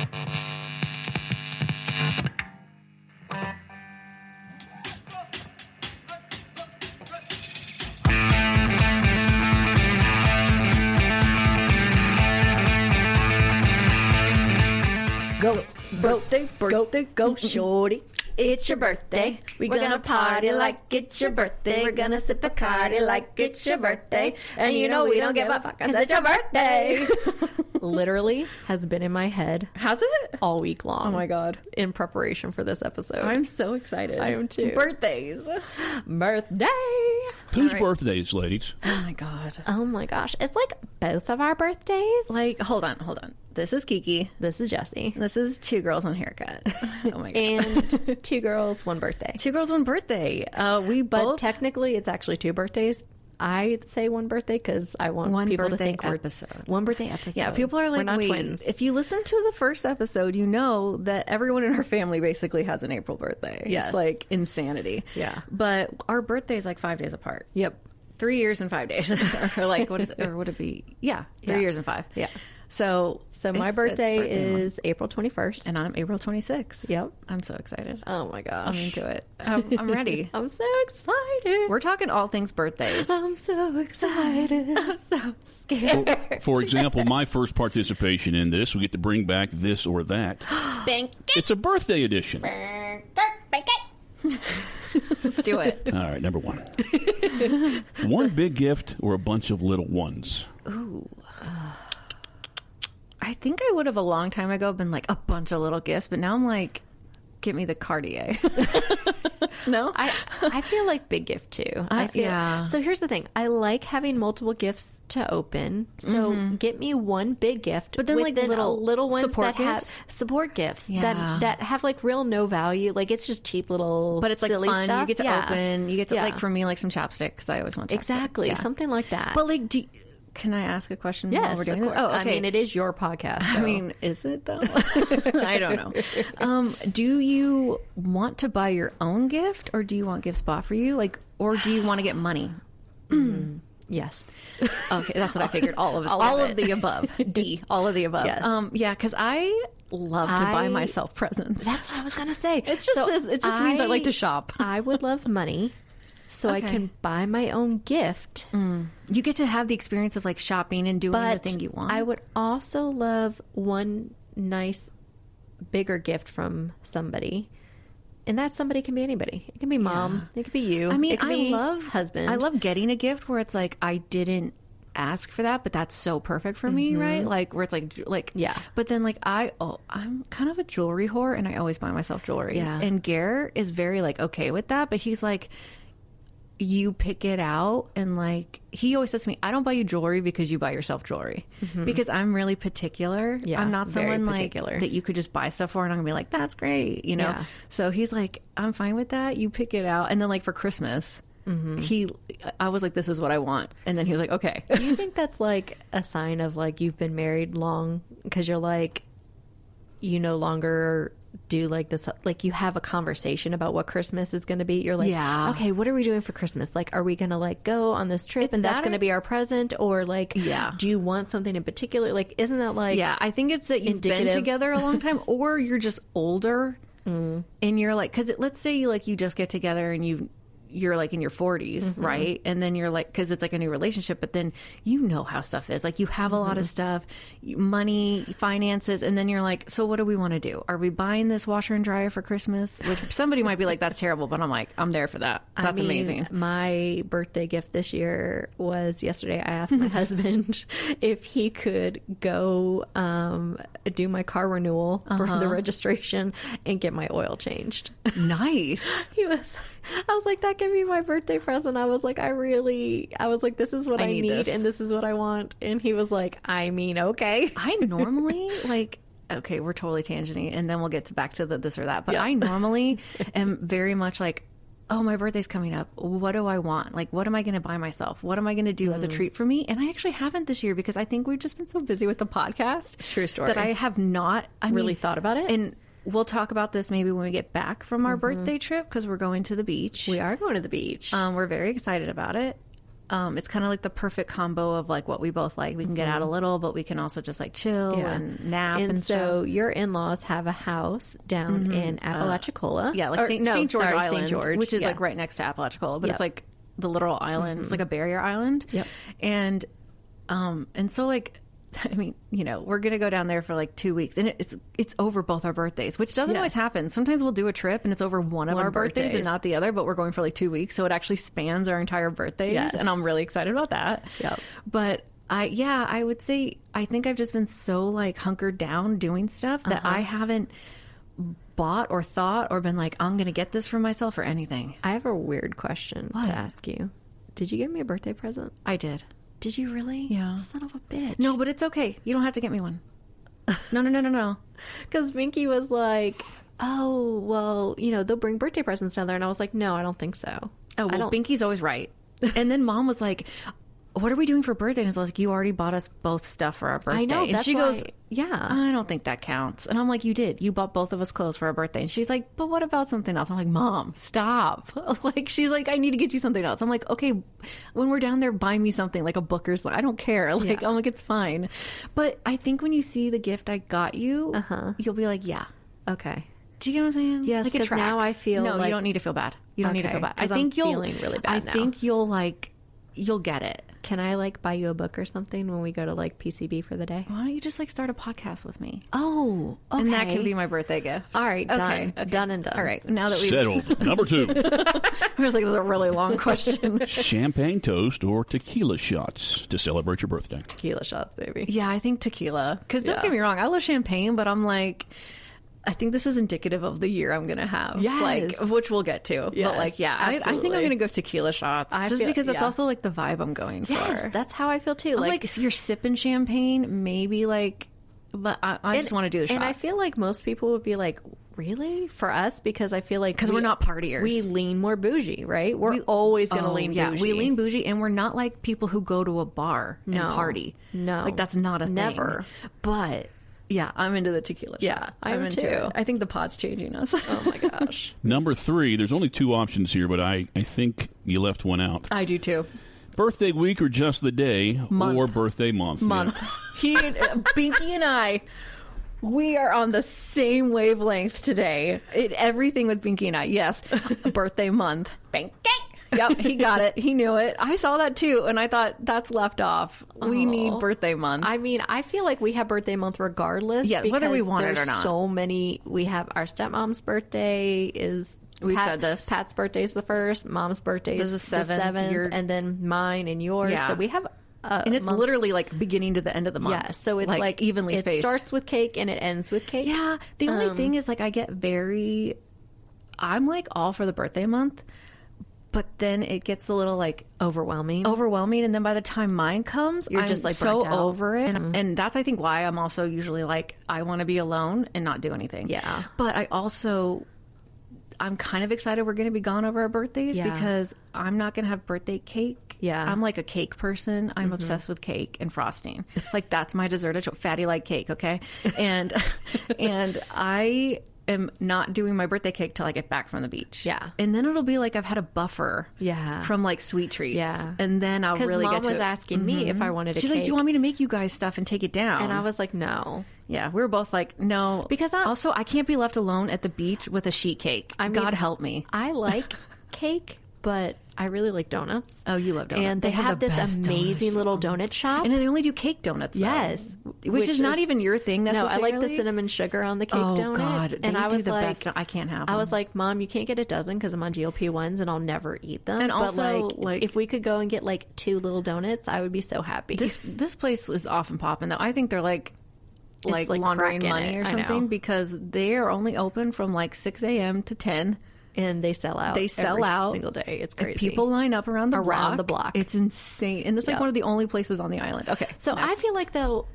Go, birthday, go, shorty. It's your birthday. We're gonna party like it's your birthday. We're gonna sip Bacardi like it's your birthday. And you know we don't give a fuck because it's your birthday. Literally has been in my head. Has it? All week long. Oh my God. In preparation for this episode. I'm so excited. I am too. Birthdays. Birthday. Whose birthdays, ladies? Oh my God. Oh my gosh. It's like both of our birthdays. Like, hold on. This is Kiki. This is Jessie. This is two girls, one haircut. Oh my God. And two girls, one birthday. Two girls, one birthday. But technically it's actually two birthdays. I say one birthday because I want people to think one birthday episode. Yeah, people are like, we're not wait, twins. if you listen to the first episode, you know that everyone in our family basically has an April birthday. Yes. It's like insanity. Yeah. But our birthday is like 5 days apart. Yep. 3 years and 5 days. Or like, what is it? Or would it be? Yeah, 3 years and 5. Yeah. So my birthday is April 21st. And I'm April 26th. Yep. I'm so excited. Oh my gosh. I'm into it. I'm ready. I'm so excited. We're talking all things birthdays. I'm so excited. I'm so scared. For example, my first participation in this, we get to bring back this or that. It's a birthday edition. Let's do it. All right, number one. One big gift or a bunch of little ones? Ooh. I think I would have a long time ago been like a bunch of little gifts, but now I'm like, get me the Cartier. No? I feel like big gift too. Yeah. So here's the thing. I like having multiple gifts to open. So get me one big gift, but then like little ones support that gifts? have support gifts Yeah. that have like real no value. Like it's just cheap little, but it's like silly fun. stuff. You get to open. You get to like, for me, like some chapstick because I always want chapstick. Exactly. Something like that. But like, can I ask a question while yes, we're doing of this? course. Oh, okay. I mean, it is your podcast. So. I mean, is it though? I don't know. Do you want to buy your own gift, or do you want gifts bought for you? Like, or do you want to get money? Yes. Okay, that's what I figured. All of the above. D. All of the above. Yes. Yeah, because I love to buy myself presents. That's what I was gonna say. It's just it just means I like to shop. I would love money. So I can buy my own gift. You get to have the experience of like shopping and doing the thing you want. I would also love one nice bigger gift from somebody. And that somebody can be anybody. It can be mom. It could be you. I mean, it could I be love husband. I love getting a gift where it's like I didn't ask for that, but that's so perfect for me, right? Like where it's like yeah. But then like I'm kind of a jewelry whore, and I always buy myself jewelry. Yeah. And Gare is very like okay with that, but he's like, you pick it out, and like he always says to me, I don't buy you jewelry because you buy yourself jewelry, because I'm really particular. Yeah, I'm not someone like particular. that you could just buy stuff for and I'm gonna be like, that's great, you know. Yeah. So he's like, I'm fine with that, you pick it out. And then like for Christmas, I was like, this is what I want, and then he was like, okay. Do you think that's like a sign of like you've been married long, because you're like, you no longer do like this, like you have a conversation about what Christmas is going to be? You're like, okay, what are we doing for Christmas? Like, are we going to like go on this trip and that's going to be our present? Or like, do you want something in particular? Like, isn't that like, I think it's that you've been together a long time, or you're just older and you're like, because let's say you just get together and you're like in your 40s, right? And then you're like, because it's like a new relationship, but then you know how stuff is. Like you have a lot of stuff, money, finances, and then you're like, so what do we want to do? Are we buying this washer and dryer for Christmas? Which somebody might be like, that's terrible, but I'm like, I'm there for that. That's amazing. My birthday gift this year was yesterday. I asked my husband if he could go do my car renewal for the registration and get my oil changed. Nice. I was like, that can be my birthday present. I was like, this is what I need and this is what I want. And he was like, I mean, okay. I normally like, okay, we're totally tangenting, and then we'll get back to the this or that. But I normally am very much like, oh, my birthday's coming up. What do I want? Like, what am I going to buy myself? What am I going to do as a treat for me? And I actually haven't this year because I think we've just been so busy with the podcast. True story. That I have not really thought about it. And we'll talk about this maybe when we get back from our birthday trip, because we're going to the beach. We are going to the beach. We're very excited about it. it's kind of like the perfect combo of like what we both like. We can get out a little, but we can also just like chill and nap and stuff. So your in-laws have a house down in Apalachicola. Like St. George Island, St. George, which is like right next to Apalachicola, but it's like the literal island. It's like a barrier island. Yep. And so like, I mean, you know, we're going to go down there for like 2 weeks, and it's over both our birthdays, which doesn't always happen. Sometimes we'll do a trip and it's over one of our birthdays and not the other, but we're going for like 2 weeks. So it actually spans our entire birthdays. Yes. And I'm really excited about that. Yep. But I would say, I think I've just been so like hunkered down doing stuff that I haven't bought or thought or been like, I'm going to get this for myself or anything. I have a weird question to ask you. Did you get me a birthday present? I did. Did you really? Yeah. Son of a bitch. No, but it's okay. You don't have to get me one. No. Because Minky was like, oh, well, you know, they'll bring birthday presents down there. And I was like, no, I don't think so. Oh, well, Binky's always right. And then Mom was like, what are we doing for birthday? And it's like, you already bought us both stuff for our birthday. I know. And that's she goes, yeah. I don't think that counts. And I'm like, you did. You bought both of us clothes for our birthday. And she's like, but what about something else? I'm like, Mom, stop. Like, she's like, I need to get you something else. I'm like, okay, when we're down there, buy me something like a book or something. I don't care. Like, I'm like, it's fine. But I think when you see the gift I got you, you'll be like, yeah. Okay. Do you know what I'm saying? Yes, like, because now I feel no, like... you don't need to feel bad. You don't need to feel bad. I think I'm feeling really bad now. I think you'll get it. Can I like buy you a book or something when we go to like PCB for the day? Why don't you just like start a podcast with me? Oh, okay. And that can be my birthday gift. All right, done. Okay. Done and done. All right, now that we've Settled. Number 2. I was like, this is a really long question. Champagne toast or tequila shots to celebrate your birthday? Tequila shots, baby. Yeah, I think tequila. Because don't get me wrong, I love champagne, but I'm like, I think this is indicative of the year I'm going to have. Yes. Like, which we'll get to. Yes, but like, I think I'm going to go tequila shots. Just because it's also like the vibe I'm going for. Yes, that's how I feel too. I'm like you're sipping champagne, maybe like, but I just want to do the shots. And I feel like most people would be like, really? For us? Because I feel like... Because we're not partiers. We lean more bougie, right? We're always going to lean bougie. We lean bougie, and we're not like people who go to a bar and party. No. Like, that's not a thing. Never. But... yeah, I'm into the tequila shot. Yeah, I'm into too. it. I think the pod's changing us. Oh my gosh. Number 3, there's only 2 options here, but I think you left one out. I do too. Birthday week or just the day, month. or birthday month. Yeah. Binky and I, we are on the same wavelength today. Everything with Binky and I. Yes, birthday month. Binky. Yep, he got it. He knew it. I saw that too, and I thought that's left off. We need birthday month. I mean, I feel like we have birthday month regardless. Yeah, whether we want it or not. So many. We have our stepmom's birthday is. We've said this. Pat's birthday is the 1st. Mom's birthday is the 7th, and then mine and yours. Yeah. So we have. And it's literally like beginning to the end of the month. Yeah, so it's like evenly spaced. It starts with cake and it ends with cake. Yeah, the only thing is like I'm like all for the birthday month. But then it gets a little like overwhelming, and then by the time mine comes, I'm just like so over it, and that's I think why I'm also usually like I want to be alone and not do anything. Yeah, but I'm kind of excited we're going to be gone over our birthdays because I'm not going to have birthday cake. Yeah, I'm like a cake person. I'm obsessed with cake and frosting. Like that's my dessert. Fatty like cake, okay? And I am not doing my birthday cake till I get back from the beach. Yeah. And then it'll be like I've had a buffer from like sweet treats. Yeah. And then I'll really get to it. Because Mom was asking me if I wanted a cake. She's like, do you want me to make you guys stuff and take it down? And I was like, no. Yeah, we were both like, no. Because I can't be left alone at the beach with a sheet cake. God help me. I like cake, but I really like donuts. Oh, you love donuts. And they have this amazing little donut shop. And they only do cake donuts, though. Yes. Which is not even your thing necessarily. No, I like the cinnamon sugar on the cake donut. Oh, God. And I was like, best. I can't have them. I was like, Mom, you can't get a dozen because I'm on GLP-1s and I'll never eat them. And but also, like if we could go and get like 2 little donuts, I would be so happy. This place is often popping, though. I think they're like laundering money or something because they are only open from like 6 a.m. to 10. And they sell out. They sell every single day. It's crazy. People line up around the block. It's insane. And it's like one of the only places on the island. Okay. So I feel like, though,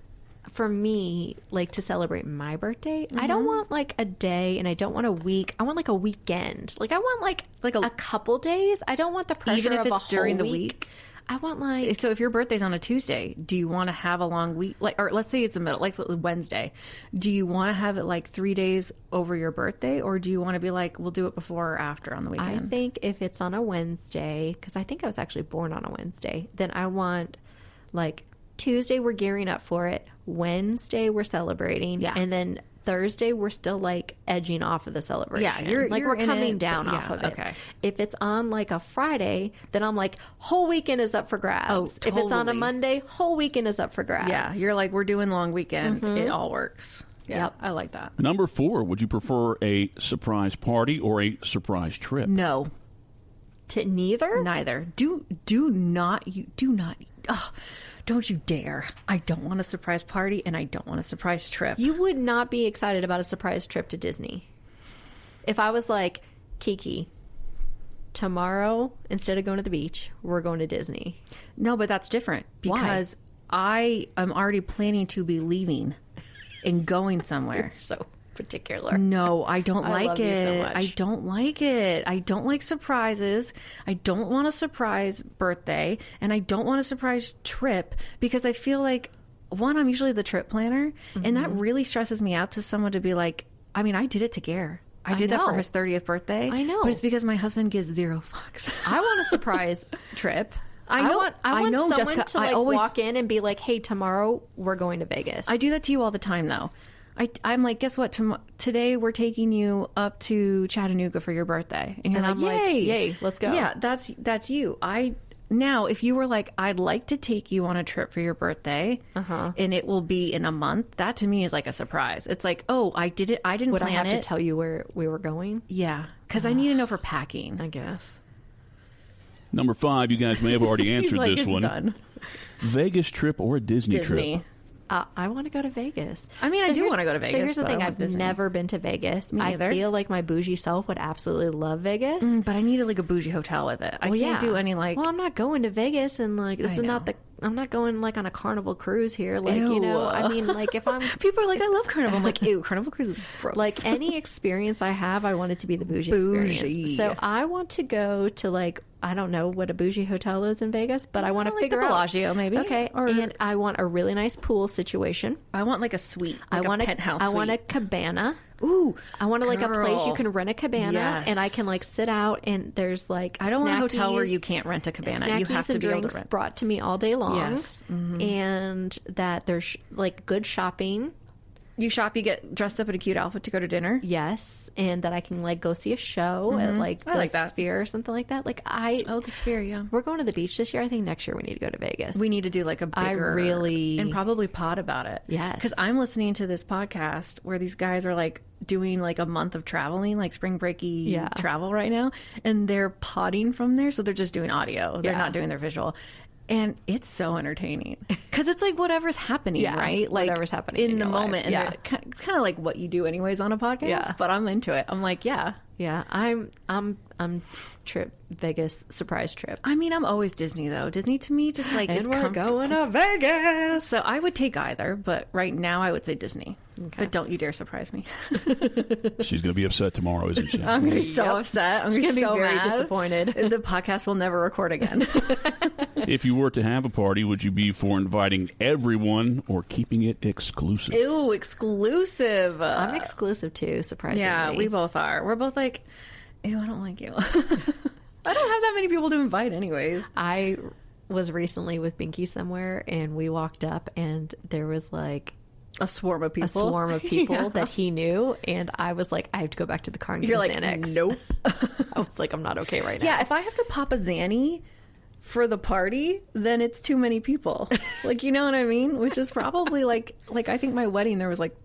for me, like to celebrate my birthday, I don't want like a day and I don't want a week. I want like a weekend. Like I want like a couple days. I don't want the pressure even if of it's a whole during the week. week. I want like... So if your birthday's on a Tuesday, do you want to have a long week? Like, or let's say it's the middle, like Wednesday. Do you want to have it like 3 days over your birthday, or do you want to be like, we'll do it before or after on the weekend? I think if it's on a Wednesday, because I think I was actually born on a Wednesday, then I want like Tuesday we're gearing up for it, Wednesday we're celebrating, and then Thursday we're still like edging off of the celebration. Yeah, you're we're coming down off of it. Okay. If it's on like a Friday, then I'm like, whole weekend is up for grabs. Oh, totally. If it's on a Monday, whole weekend is up for grabs. Yeah, you're like, we're doing long weekend. It all works. Yeah, Yep. I like that. Number 4, would you prefer a surprise party or a surprise trip? No, To neither? neither. Do not. Oh, don't you dare! I don't want a surprise party, and I don't want a surprise trip. You would not be excited about a surprise trip to Disney. If I was like, Kiki, tomorrow, instead of going to the beach, we're going to Disney. No, but that's different because I am already planning to be leaving and going somewhere. So particular. No, I don't like love you so it. much. I don't like it. I don't like surprises. I don't want a surprise birthday, and I don't want a surprise trip because I feel like, one, I'm usually the trip planner, and that really stresses me out to someone to be like, I mean, I did it to Gare. I did that for his 30th birthday. I know. But it's because my husband gives 0 fucks. I want a surprise trip. I know. I want know, someone Jessica, to like walk in and be like, hey, tomorrow we're going to Vegas. I do that to you all the time, though. I'm like, guess what? Today we're taking you up to Chattanooga for your birthday, and you're like, I'm yay, like, yay, let's go. Yeah, that's you. Now, if you were like, I'd like to take you on a trip for your birthday, and it will be in a month, that to me is like a surprise. It's like, oh, I did it. I didn't Would plan I have it. to tell you where we were going? Yeah, because I need to know for packing. I guess. Number 5, you guys may have already answered He's like, this it's one. done. Vegas trip or a Disney trip? I want to go to Vegas. I mean, I do want to go to Vegas. So here's the but I thing. want I've Disney. never been to Vegas. Me I neither. feel like my bougie self would absolutely love Vegas. But I need like a bougie hotel with it. I can't do any like. Well, I'm not going to Vegas and like this I is know. not the. I'm not going like on a Carnival cruise here. Like you know, Ew. I mean, like if I'm People are like, I love Carnival. I'm like, ew, Carnival Cruise is gross. like any experience I have, I want it to be the bougie experience. Bougie. So I want to go to like I don't know what a bougie hotel is in Vegas, but I want to like figure the out Bellagio, maybe. Okay, Or- and I want a really nice pool situation. I want like a suite. I Like want a penthouse. I want a suite. cabana. Ooh, I want to like a place you girl. can rent a cabana Yes. and I can like sit out and there's like I don't want a hotel where snackies- you can't rent a cabana. You snackies have to and be able drinks to rent. brought to me all day long. Yes. And that there's like good shopping. You shop, you get dressed up in a cute outfit to go to dinner. Yes, and that I can like go see a show at like I the like that. Sphere or something like that. Like Oh, the Sphere, yeah. we're going to the beach this year. I think next year we need to go to Vegas. We need to do like a I bigger, really- and probably pod about it. Yes. because I'm listening to this podcast where these guys are like doing like a month of traveling, like spring breaky Yeah. travel right now, and they're podding from there, so they're just doing audio. They're Yeah. not doing their visual. And it's so entertaining because it's like whatever's happening, Yeah, right? Like whatever's happening in in the your life. moment. And Yeah. it's kind of like what you do anyways on a podcast. Yeah. But I'm into it. I'm like, yeah. Yeah, I'm trip Vegas surprise trip. I mean, I'm always Disney though. Disney to me just like is And we're going to Vegas. So I would take either, but right now I would say Disney. But don't you dare surprise me. She's going to be upset tomorrow, isn't she? I'm going to be so upset. I'm She's going to gonna be be so very mad. disappointed. The podcast will never record again. If you were to have a party, would you be for inviting everyone or keeping it exclusive? Ew, exclusive. I'm exclusive too, surprisingly. Yeah, we both are. We're both like, ew, I don't like you. I don't have that many people to invite anyways. I was recently with Binky somewhere and we walked up and there was like A swarm of people. a swarm of people Yeah. that he knew, and I was like, I have to go back to the car and get You're a like, Xanax. nope. I was like, I'm not okay right now. Yeah, if I have to pop a Xanny for the party, then it's too many people. Like, you know what I mean? Which is probably like I think my wedding there was like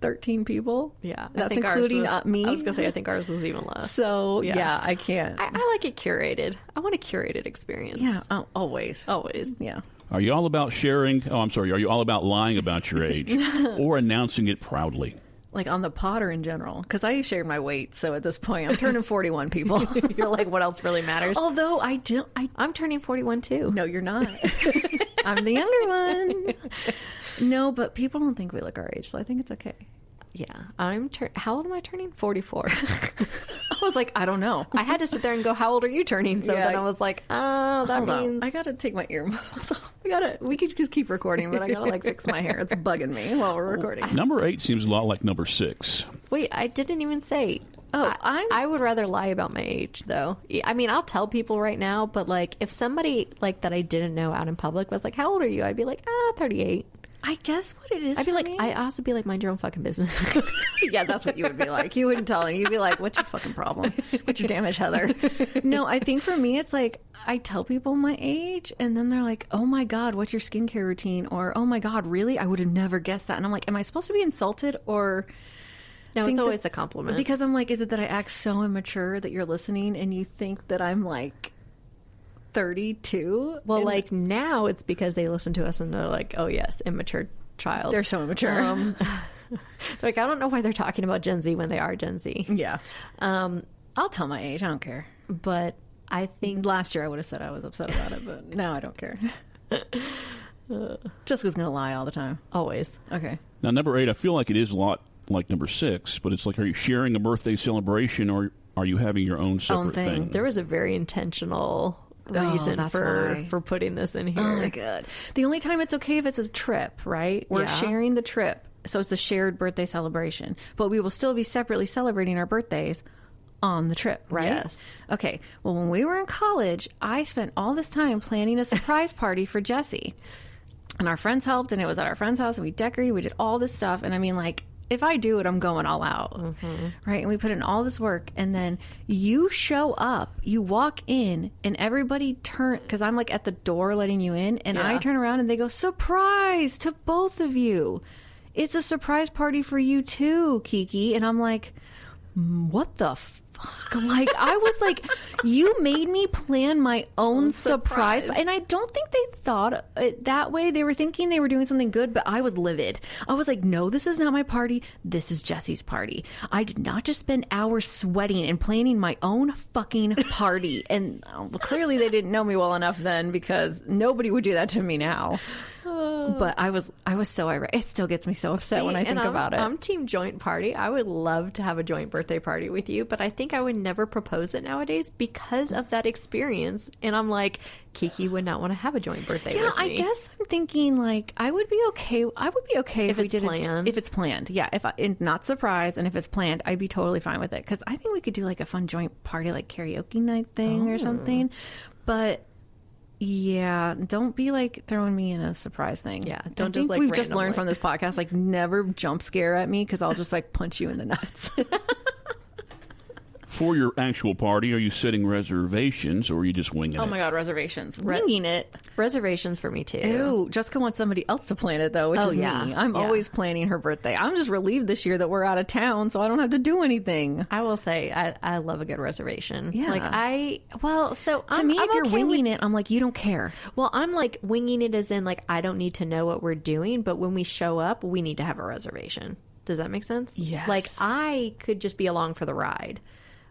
13 people. Yeah, I That's think ours including was- me. I was gonna say I think ours was even less. So Yeah. yeah, I can't. I like it curated. I want a curated experience. Yeah, always. Always. Yeah. Are you all about sharing? Oh, I'm sorry. Are you all about lying about your age or announcing it proudly? Like on the pod or in general? Because I shared my weight, so at this point I'm turning 41 people. You're like, what else really matters? Although I I'm turning 41 too. no, you're not. I'm the younger one. No, but people don't think we look our age, so I think it's okay. Yeah, how old am I turning? 44. was like, I don't know. I had to sit there and go, how old are you turning? So then I was like, that means... I gotta take my earmuffs off. We could just keep recording, but I gotta like fix my hair. It's bugging me while we're recording. Number 8 seems a lot like number 6. Wait, I didn't even say... I would rather lie about my age, though. I mean, I'll tell people right now, but like, if somebody like that I didn't know out in public was like, "How old are you?" I'd be like, 38. I guess what it is. I'd be like, me? I also be like, mind your own fucking business. Yeah, that's what you would be like. You wouldn't tell him. You'd be like, "What's your fucking problem? What's your damage, Heather?" No, I think for me, it's like I tell people my age, and then they're like, "Oh my god, what's your skincare routine?" Or, "Oh my god, really? I would have never guessed that." And I'm like, "Am I supposed to be insulted or?" No, it's always a compliment. Because I'm like, is it that I act so immature that you're listening and you think that I'm like 32? Well, like now it's because they listen to us and they're like, oh yes, immature child. They're so immature. Like, I don't know why they're talking about Gen Z when they are Gen Z. Yeah. I'll tell my age. I don't care. But I think... Last year I would have said I was upset about it, but now I don't care. Jessica's going to lie all the time. Always. Okay. Now, number 8, I feel like it is a lot like number 6, but it's like, are you sharing a birthday celebration or are you having your own separate thing? There was a very intentional reason for putting this in here. Oh my god. The only time it's okay if it's a trip, right? We're sharing the trip, so it's a shared birthday celebration, but we will still be separately celebrating our birthdays on the trip, right? Yes. Okay. Well, when we were in college, I spent all this time planning a surprise party for Jessie, and our friends helped, and it was at our friend's house, and we decorated, we did all this stuff, and I mean, like, if I do it, I'm going all out, right? And we put in all this work, and then you show up, you walk in, and everybody because I'm like at the door letting you in, and I turn around and they go, surprise to both of you. It's a surprise party for you too, Kiki. And I'm like, what the fuck? Like, I was like, you made me plan my own surprise. And I don't think they thought it that way. They were thinking they were doing something good, but I was livid. I was like, no, this is not my party. This is Jessie's party. I did not just spend hours sweating and planning my own fucking party. And clearly they didn't know me well enough then, because nobody would do that to me now. But I was so irate. It still gets me so upset when I think about it. I'm team joint party. I would love to have a joint birthday party with you, but I think I would never propose it nowadays because of that experience. And I'm like, Kiki would not want to have a joint birthday with me. I guess I'm thinking like I would be okay if we did it if it's planned. Yeah, not surprise, and if it's planned, I'd be totally fine with it, because I think we could do like a fun joint party, like karaoke night thing or something. But yeah, don't be like throwing me in a surprise thing. Yeah, don't just like. We've just learned from this podcast, like, never jump scare at me, because I'll just like punch you in the nuts. For your actual party, are you setting reservations or are you just winging it? Oh my god, reservations. Winging it. Reservations for me too. Ew, Jessica wants somebody else to plan it though, which is me. I'm always planning her birthday. I'm just relieved this year that we're out of town, so I don't have to do anything. I will say, I love a good reservation. Yeah. To me, if you're winging it, I'm like, you don't care. Well, I'm like, winging it as in like, I don't need to know what we're doing, but when we show up, we need to have a reservation. Does that make sense? Yes. Like, I could just be along for the ride.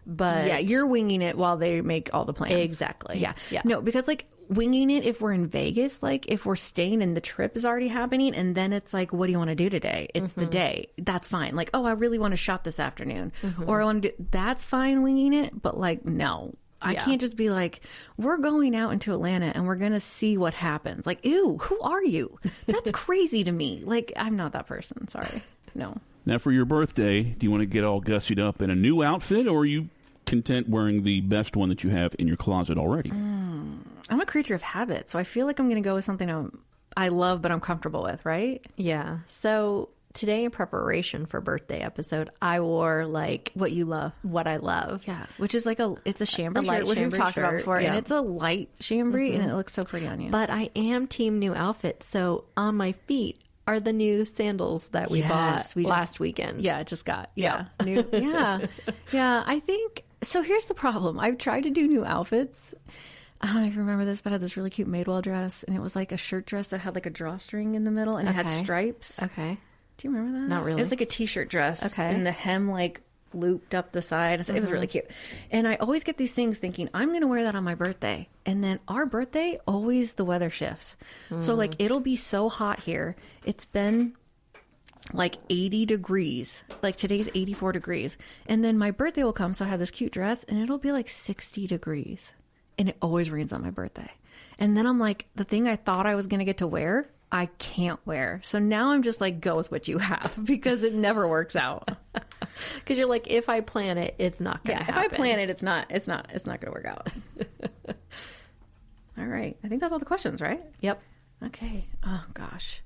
But yeah, you're winging it while they make all the plans. Exactly. Yeah. No, because like winging it, if we're in Vegas, like if we're staying and the trip is already happening, and then it's like, what do you want to do today? It's the day. That's fine. Like, oh, I really want to shop this afternoon, or I want to do. That's fine, winging it. But like, no. I can't just be like, we're going out into Atlanta and we're going to see what happens. Like, ew, who are you? That's crazy to me. Like, I'm not that person. Sorry. No. Now, for your birthday, do you want to get all gussied up in a new outfit, or are you content wearing the best one that you have in your closet already? I'm a creature of habit, so I feel like I'm going to go with something I love but I'm comfortable with, right? Yeah. So today, in preparation for birthday episode, I wore like what you love, what I love. Yeah, which is like it's a chambray shirt, which we've talked about before, and it's a light chambray, and it looks so pretty on you. But I am team new outfit, so on my feet are the new sandals that we bought last weekend. Yeah, just got new. Yeah. I think so. Here's the problem. I've tried to do new outfits. I don't know if you remember this, but I had this really cute Madewell dress, and it was like a shirt dress that had like a drawstring in the middle, and it had stripes. Okay. Do you remember that? Not really. It was like a t-shirt dress. Okay. And the hem like looped up the side. So it was really cute. And I always get these things thinking, I'm going to wear that on my birthday. And then our birthday, always the weather shifts. So like it'll be so hot here. It's been like 80 degrees. Like today's 84 degrees. And then my birthday will come. So I have this cute dress and it'll be like 60 degrees. And it always rains on my birthday. And then I'm like, the thing I thought I was going to get to wear, I can't wear. So now I'm just like, go with what you have because it never works out. Because you're like, if I plan it, it's not going to happen. If I plan it, it's not going to work out. All right. I think that's all the questions, right? Yep. Okay. Oh gosh.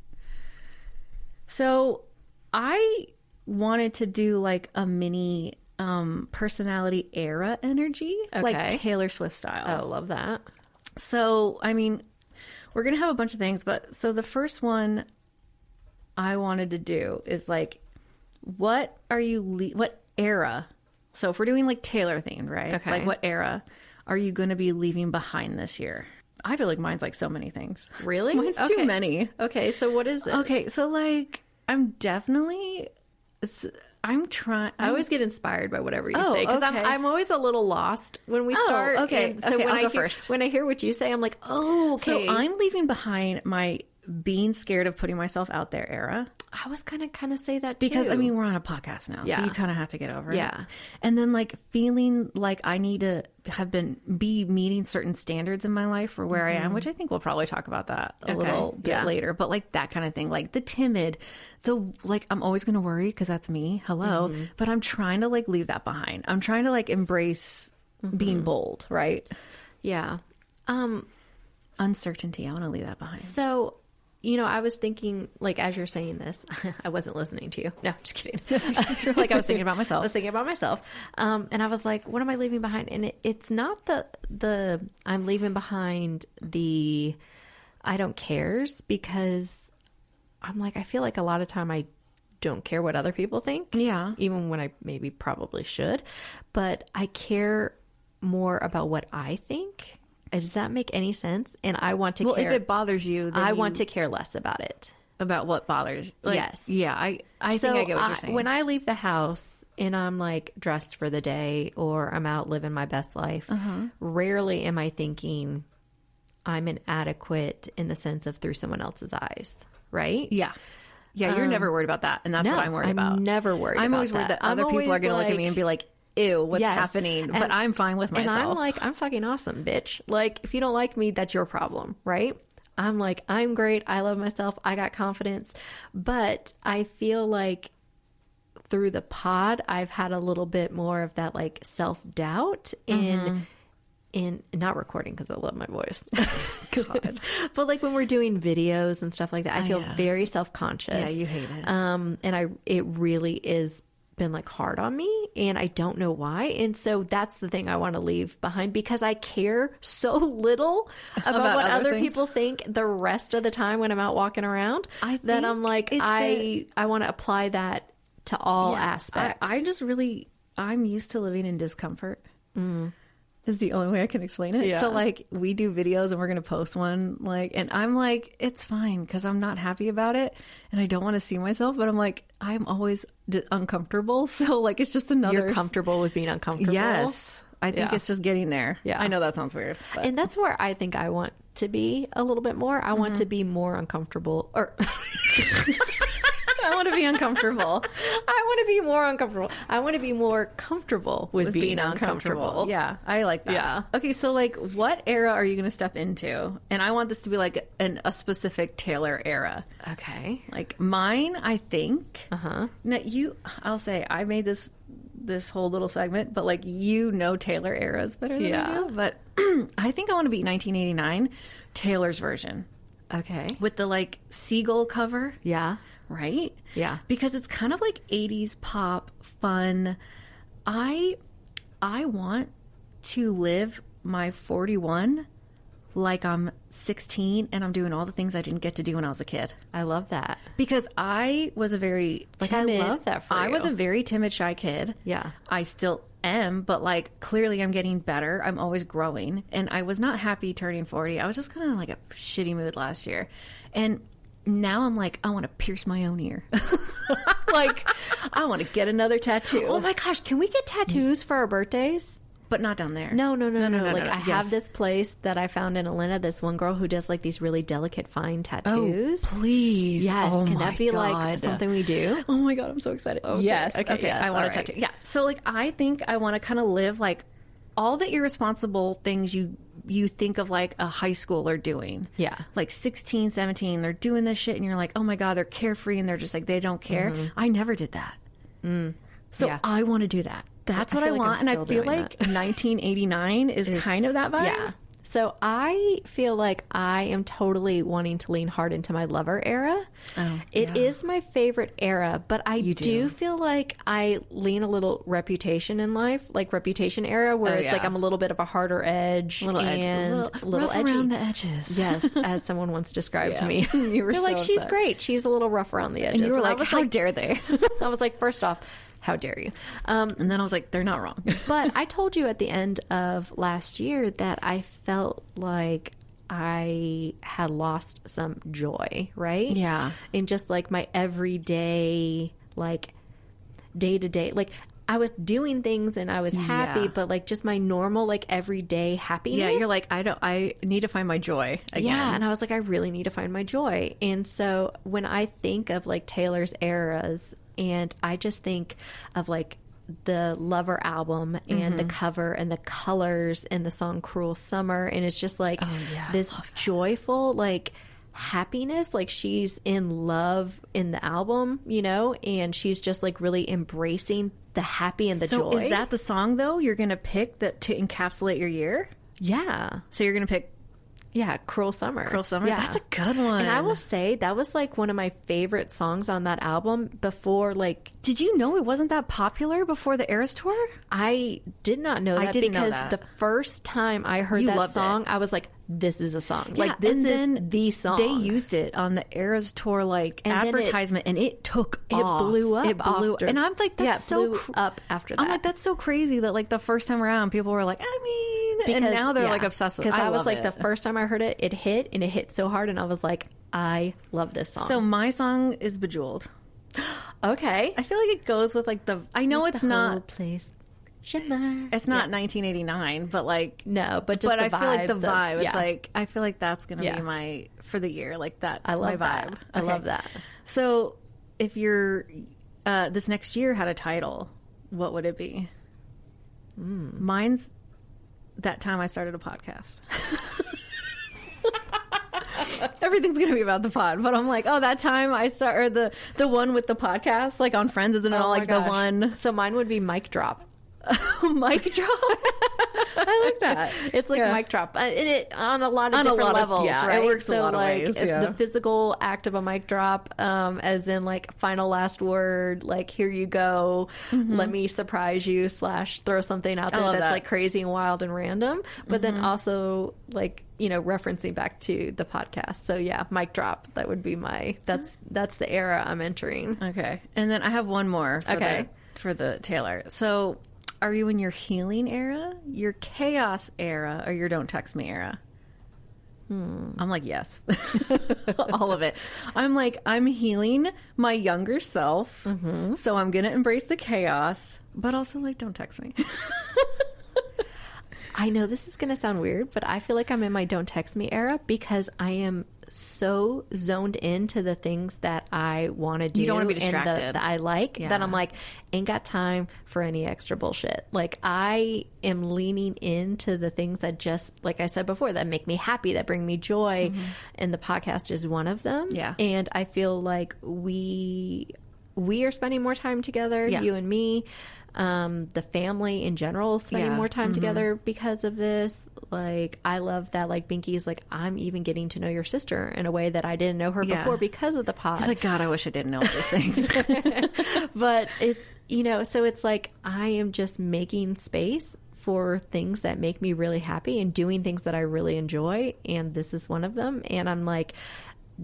So I wanted to do like a mini personality era energy, like Taylor Swift style. Oh, love that. So, I mean, we're going to have a bunch of things, but so the first one I wanted to do is like, what era? So if we're doing like Taylor themed, right? Okay. Like what era are you going to be leaving behind this year? I feel like mine's like so many things. Really? Mine's too many. Okay. So what is it? Okay. So like, I'm trying. I always get inspired by whatever you say because I'm always a little lost when we start. Okay. So okay, when I hear what you say, I'm like, oh, okay. So I'm leaving behind my being scared of putting myself out there era. I was kind of say that too. Because I mean, we're on a podcast now, so you kind of have to get over it. Yeah. And then like feeling like I need to be meeting certain standards in my life for where I am, which I think we'll probably talk about that a little bit later. But like that kind of thing, like the timid, like I'm always going to worry because that's me. Hello. But I'm trying to like leave that behind. I'm trying to like embrace being bold, right? Yeah. Uncertainty. I want to leave that behind. So, you know, I was thinking, like, as you're saying this, I wasn't listening to you. No, I'm just kidding. You're like, I was thinking about myself. I was thinking about myself. And I was like, what am I leaving behind? And it's not the I'm leaving behind the I don't cares, because I'm like, I feel like a lot of time I don't care what other people think. Yeah. Even when I maybe probably should. But I care more about what I think. Does that make any sense? And I want to care. Well, if it bothers you, then I want to care less about it. About what bothers you. Like, yes. Yeah, I think I get what you're saying. When I leave the house and I'm like dressed for the day or I'm out living my best life, rarely am I thinking I'm inadequate in the sense of through someone else's eyes, right? Yeah. Yeah, you're never worried about that. And that's what I'm worried about. I'm never worried about that. I'm always worried that other people are going to look at me and be like, ew, what's happening? But I'm fine with myself. And I'm like, I'm fucking awesome, bitch. Like, if you don't like me, that's your problem, right? I'm like, I'm great. I love myself. I got confidence. But I feel like through the pod, I've had a little bit more of that like self-doubt in not recording because I love my voice. God. But like when we're doing videos and stuff like that, I feel very self-conscious. Yeah, you hate it. And it really is been like hard on me and I don't know why. And so that's the thing I want to leave behind because I care so little about what other people think the rest of the time when I'm out walking around that I'm like, I want to apply that to all aspects. I'm used to living in discomfort. Is the only way I can explain it. Yeah. So like we do videos and we're going to post one and I'm like, it's fine because I'm not happy about it and I don't want to see myself, but I'm like, I'm always uncomfortable. So like, it's just another. You're comfortable with being uncomfortable. Yes. I think it's just getting there. Yeah. I know that sounds weird. But. And that's where I think I want to be a little bit more. I want to be more uncomfortable or I want to be uncomfortable. I want to be more uncomfortable. I want to be more comfortable with being uncomfortable. Yeah, I like that. Yeah. Okay, so like what era are you going to step into? And I want this to be like a specific Taylor era. Okay. Like mine, I think. Now I'll say I made this whole little segment, but like Taylor eras better than I do. But I think I want to be 1989 Taylor's version. Okay. With the like seagull cover. Yeah. Right? Yeah. Because it's kind of like 80s pop fun. I want to live my 41 like I'm 16 and I'm doing all the things I didn't get to do when I was a kid. I love that. Because I was a very timid. I love that for you. I was a very timid, shy kid. Yeah. I still am, but like clearly I'm getting better. I'm always growing. And I was not happy turning 40. I was just kind of like a shitty mood last year. And now I'm like, I want to pierce my own ear. Like, I want to get another tattoo. Oh my gosh, can we get tattoos for our birthdays? but not down there. No. Like I have this place that I found in Atlanta, this one girl who does like these really delicate fine tattoos. Oh, please. Yes. Oh, Can my that be God. like something we do? Oh my God, I'm so excited. Okay. Yes. Okay, Okay. yes, I want all to right. tattoo. Yeah. So like, I think I want to kind of live like all the irresponsible things you think of like a high schooler doing. Yeah. Like 16, 17, they're doing this shit and you're like, oh my God, they're carefree and they're just like, they don't care. I never did that. So Yeah. I want to do that. That's what I feel like want. I'm And I still feel doing like 1989 is kind of that vibe. Yeah. So I feel like I am totally wanting to lean hard into my Lover era. Oh, It is my favorite era, but I do feel like I lean a little Reputation in life, like Reputation era, where it's like I'm a little bit of a harder edge, Little edge, and a little rough edgy around the edges. Yes, as someone once described to me. You were They're so like, she's upset. great. She's a little rough around the edges. And you were I like, was how dare they? I was like, first off, how dare you? And then I was like, they're not wrong. But I told you at the end of last year that I felt like I had lost some joy, right? Yeah. In just like my everyday, like day to day, like I was doing things and I was happy, but like just my normal, like everyday happiness. Yeah, you're like, I need to find my joy again. Yeah, and I was like, I really need to find my joy. And so when I think of like Taylor's eras, and I just think of like the Lover album and the cover and the colors and the song Cruel Summer, and it's just like this joyful like happiness, like she's in love in the album, you know, and she's just like really embracing the happy and the joy. So is that the song though you're gonna pick that to encapsulate your year? Yeah. So you're gonna pick Yeah, Cruel Summer. Cruel Summer? Yeah. That's a good one. And I will say that was like one of my favorite songs on that album before, like, Did you know it wasn't that popular before the Eras tour? I did not know that didn't know because that. the first time I heard You that loved song, it. I was like, this is a song. Yeah, Like, this and is then the song. They used it on the Eras tour like And then advertisement, and it took off. It blew up. It blew after, and I'm like, that's yeah, it so blew up after that. I'm like, that's so crazy that like the first time around, people were like, and now they're like obsessed with it. Because I was love like, it. the first time I heard it, it hit, and it hit so hard, and I was like, I love this song. So my song is Bejeweled. okay. I feel like it goes with like the. I know it's The whole not. place shimmer. It's not 1989, but like. No, but just But the I feel like the vibes of- vibe. It's yeah. like I feel like that's gonna Yeah. be my for the year. Like that's I love my that. vibe. I love that. So if you're this next year had a title, what would it be? Mine's that time I started a podcast. Everything's gonna be about the pod, but I'm like, oh, that time I started the one with the podcast, like on Friends, isn't it all Oh my like the gosh. one So mine would be Mic Drop. mic drop? I like that. It's like Yeah. mic drop, and it on a lot of On a different lot of- levels, yeah, it right? works a so lot of like ways, if yeah. the physical act of a mic drop, as in like final last word, like here you go, let me surprise you / throw something out there love that's that. like crazy and wild and random, but then also like, you know, referencing back to the podcast. So yeah, mic drop. That would be my. That's the era I'm entering. Okay, and then I have one more. Okay. For the Taylor. So, are you in your healing era, your chaos era, or your don't text me era? I'm like, yes. All of it. I'm like, I'm healing my younger self. So I'm going to embrace the chaos, but also like, don't text me. I know this is going to sound weird, but I feel like I'm in my don't text me era because I am so zoned into the things that I want to do. You don't wanna be and distracted. that I like Yeah. that I'm like, ain't got time for any extra bullshit. Like I am leaning into the things that just, like I said before, that make me happy, that bring me joy. And the podcast is one of them. Yeah. And I feel like we are spending more time together, Yeah. you and me. The family in general is spending Yeah. more time together because of this. Like, I love that, like, Binky's like, I'm even getting to know your sister in a way that I didn't know her Yeah. before because of the pod. He's like, God, I wish I didn't know all these things. But it's, you know, so it's like I am just making space for things that make me really happy and doing things that I really enjoy. And this is one of them. And I'm like,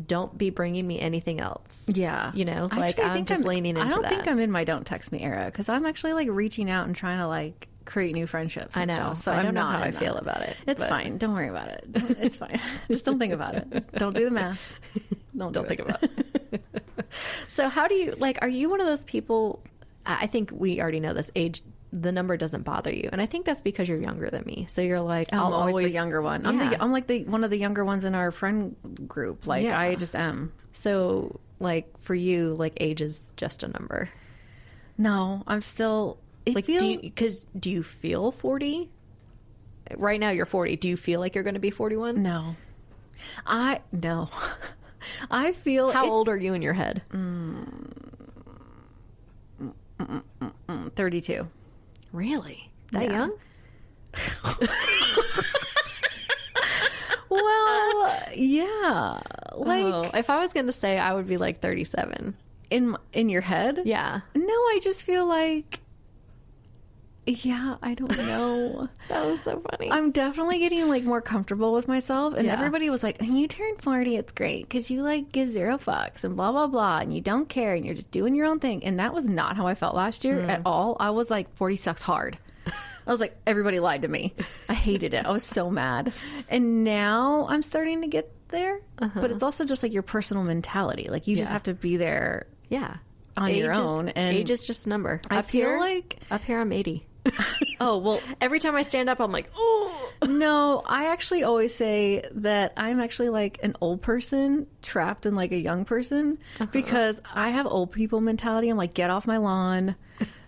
don't be bringing me anything else. Yeah. You know, like, Actually, I I'm think just leaning into I don't that. think I'm in my don't text me era because I'm actually like reaching out and trying to like create new friendships. I and know. stuff. So I don't I'm know not how I in feel that. about it. It's but fine. Don't worry about it. It's fine. Just don't think about it. Don't do the math. Don't think about it. So how do you, like, are you one of those people, I think we already know this, age the number doesn't bother you. And I think that's because you're younger than me. So you're like, I'm always the younger one. Yeah. I'm like one of the younger ones in our friend group. Like, Yeah. I just am. So, like, for you, like, age is just a number. No, I'm still... Like, do you feel 40? Right now you're 40. Do you feel like you're going to be 41? No. No. I feel... How old are you in your head? 32. Really? That Yeah. young? Well, yeah. Like, if I was going to say, I would be like 37. in your head? Yeah. No, I just feel like... Yeah, I don't know. That was so funny. I'm definitely getting like more comfortable with myself, and Yeah. everybody was like, "When you turn 40, it's great because you like give zero fucks and blah blah blah, and you don't care, and you're just doing your own thing." And that was not how I felt last year at all. I was like, 40 sucks hard. I was like, everybody lied to me. I hated it. I was so mad, and now I'm starting to get there. But it's also just like your personal mentality. Like you just Yeah. have to be there. Yeah. On your own, and age is just a number. I feel like up here I'm 80. Oh, well, Every time I stand up, I'm like, ooh. no, I actually always say that I'm actually like an old person trapped in like a young person because I have old people mentality. I'm like, get off my lawn.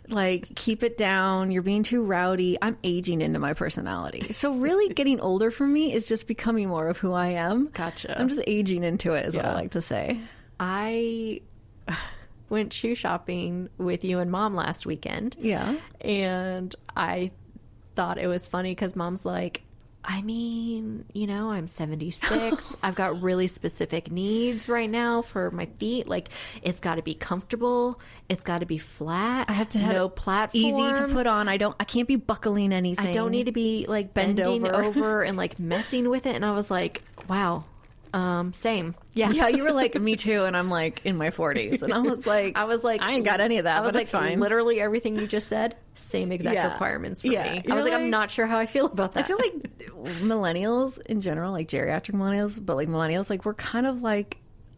Like, keep it down. You're being too rowdy. I'm aging into my personality. So really getting older for me is just becoming more of who I am. Gotcha. I'm just aging into it is what I Yeah. like to say. I went shoe shopping with you and Mom last weekend. Yeah. And I thought it was funny because Mom's like, I mean, you know, I'm 76. I've got really specific needs right now for my feet. Like, it's got to be comfortable. It's got to be flat. I have to have no it platforms. easy to put on. I can't be buckling anything. I don't need to be like bending over and like messing with it. And I was like, wow. Same. Yeah. Yeah, you were like, me too. And I'm like in my 40s. And I was like, I ain't got any of that, I was but like, it's fine. literally everything you just said, same exact Yeah. requirements for Yeah. me. I You're was like, I'm like- not sure how I feel about that. I feel like millennials in general, like geriatric millennials, but like millennials, like we're kind of like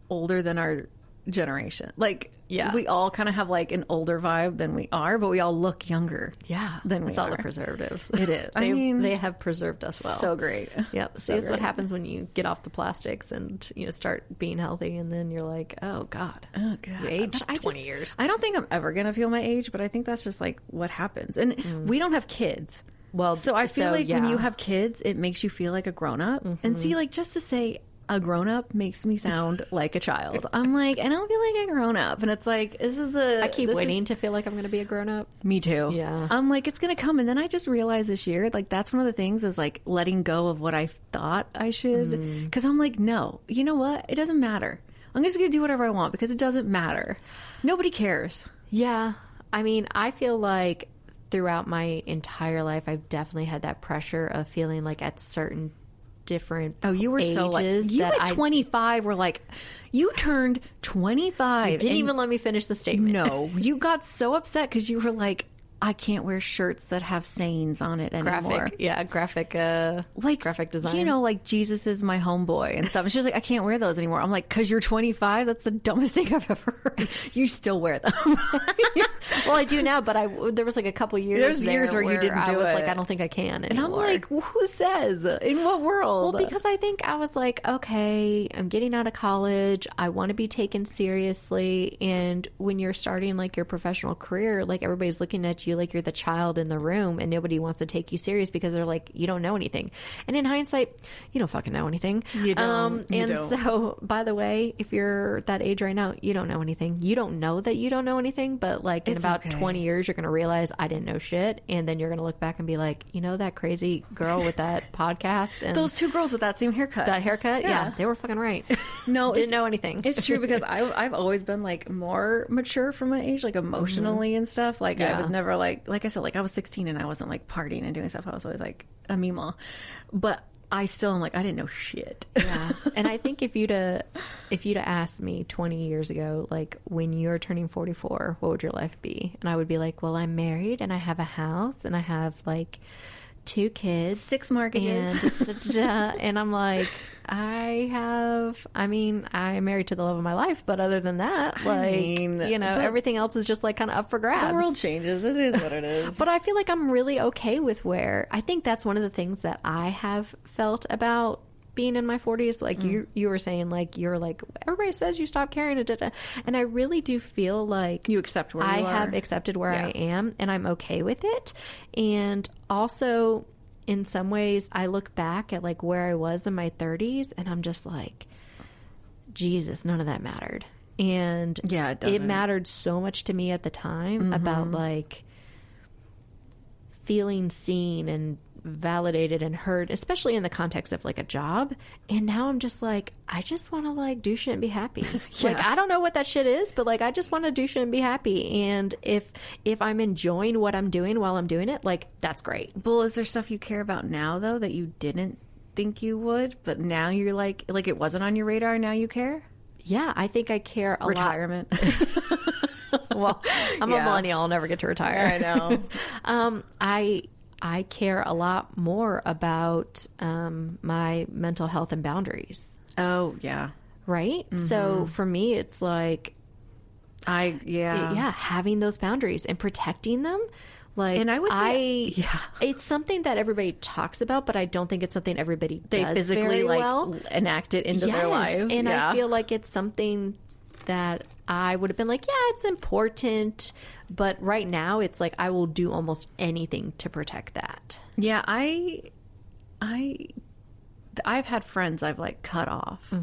older than our generation. Like, Yeah. we all kind of have like an older vibe than we are, but we all look younger. yeah, than we it's all the are. preservatives. It is. I They, mean, they have preserved us well. So great. Yep. So See, it's what great. happens when you get off the plastics and, you know, start being healthy, and then you're like, oh God. Oh god, You aged But I 20 years. I don't think I'm ever gonna feel my age, but I think that's just like what happens. And we don't have kids. Well, So I feel like when yeah. you have kids, it makes you feel like a grown up. And see, like, just to say a grown up makes me sound like a child. I'm like, I don't feel like a grown up. And it's like, I keep waiting to feel like I'm going to be a grown up. Me too. Yeah. I'm like, it's going to come. And then I just realized this year, like, that's one of the things is like letting go of what I thought I should. Because I'm like, no, you know what? It doesn't matter. I'm just going to do whatever I want because it doesn't matter. Nobody cares. Yeah. I mean, I feel like throughout my entire life, I've definitely had that pressure of feeling like at certain different Oh, you were so like, ages you that at 25 were like, you turned 25. didn't and even let me finish the statement. No, you got so upset because you were like, I can't wear shirts that have sayings on it anymore. graphic Like graphic design. you know, like Jesus is my homeboy and stuff. And she's like, I can't wear those anymore. I'm like, because you're 25. That's the dumbest thing I've ever heard. You still wear them. Well, I do now, but there was like a couple years. There's years where you didn't I do was it. like, I don't think I can And anymore. I'm like, well, who says? In what world? Well, because I think I was like, okay, I'm getting out of college. I want to be taken seriously. And when you're starting like your professional career, like everybody's looking at you like you're the child in the room, and nobody wants to take you serious because they're like, you don't know anything. And in hindsight, you don't fucking know anything. You don't. You and don't. so, by the way, if you're that age right now, you don't know anything. You don't know that you don't know anything, but like in It's about okay. 20 years, you're going to realize I didn't know shit. And then you're going to look back and be like, you know, that crazy girl with that podcast and Those two girls with that same haircut. that haircut? Yeah. Yeah, they were fucking right. No, Didn't know anything. It's true because I've always been like more mature for my age, like emotionally and stuff. Like I Yeah. was never like I said, like I was 16 and I wasn't like partying and doing stuff. I was always like a mima, but I still am like I didn't know shit. Yeah. And I think if you'd asked me 20 years ago, like when you're turning 44, what would your life be? And I would be like, well, I'm married and I have a house and I have like 2 kids, 6 mortgages. and, and I'm like, I'm married to the love of my life, but other than that, everything else is just like kind of up for grabs. The world changes. It is what it is. But I feel like I'm really okay with I think that's one of the things that I have felt about being in my 40s. Like you were saying, like, you're like, everybody says you stop caring, and I really do feel like you accept where you are. I have accepted where I am, and I'm okay with it. And also, in some ways, I look back at like where I was in my 30s, and I'm just like, Jesus, none of that mattered. And it mattered so much to me at the time about like feeling seen and validated and heard, especially in the context of like a job. And now I'm just like, I just want to like do shit and be happy. Like, I don't know what that shit is, but like, I just want to do shit and be happy. And if I'm enjoying what I'm doing while I'm doing it, like, that's great. Well, is there stuff you care about now though that you didn't think you would, but now you're like it wasn't on your radar, now you care? Yeah, I think I care a Retirement. lot. Well, I'm a millennial. I'll never get to retire. I know. I care a lot more about my mental health and boundaries. Oh, yeah. Right? So for me, it's like, having those boundaries and protecting them. Like, and I would say, it's something that everybody talks about, but I don't think it's something everybody does physically very like well. Enact it into their lives. And I feel like it's something that I would have been like, yeah, it's important, but right now it's like I will do almost anything to protect that. Yeah, I've had friends I've like cut off